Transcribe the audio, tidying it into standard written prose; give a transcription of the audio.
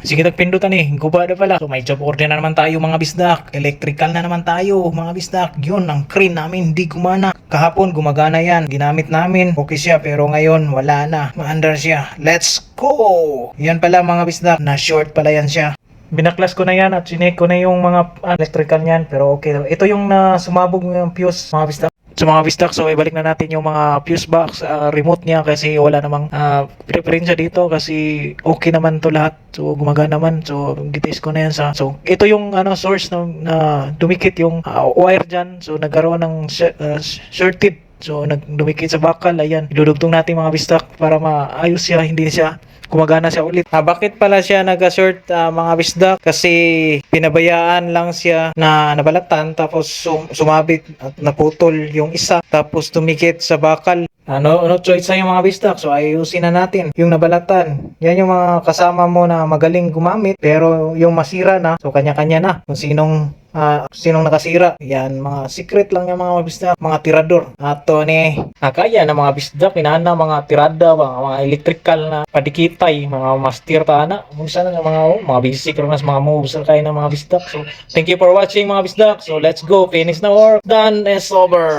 Sige, tagpindutan eh. Guba na pala. So may job order na naman tayo mga bisdak. Electrical na naman tayo mga bisdak. Yun, ang crane namin hindi gumana. Kahapon gumagana yan. Ginamit namin. Okay siya pero ngayon wala na. Maandar siya. Let's go! Yan pala mga bisdak. Na short pala yan siya. Binaklas ko na yan at sinek ko na yung mga electrical niyan. Pero okay. Ito yung sumabog yung fuse mga bisdak. So mga bistak, so ibalik na natin yung mga fuse box, remote niya kasi wala namang preferensya dito kasi okay naman to lahat. So gumagana naman. So gitis ko na yan sa. So ito yung source na dumikit yung wire dyan. So nagkaroon ng shorted. So nagdumikit sa bakal. Ayan, idudugtong natin mga bistak para maayos siya, hindi siya gumagana siya ulit. Bakit pala siya nag-short mga bisdak? Kasi pinabayaan lang siya na nabalatan tapos sumabit at naputol yung isa tapos tumikit sa bakal. No choice sa yung mga bisdak. So ayusin na natin yung nabalatan. Yan yung mga kasama mo na magaling gumamit pero yung masira na, so kanya-kanya na kung sinong nakasira. Yan, mga secret lang yung mga bisdak, mga tirador. Ato ni kaya na mga bisdak, inana mga tirada, mga electrical na padikitay, mga master tana. Musa na mga basic lang mga moves kaya na mga bisdak. So thank you for watching mga bisdak. So let's go, finish na work, done is over.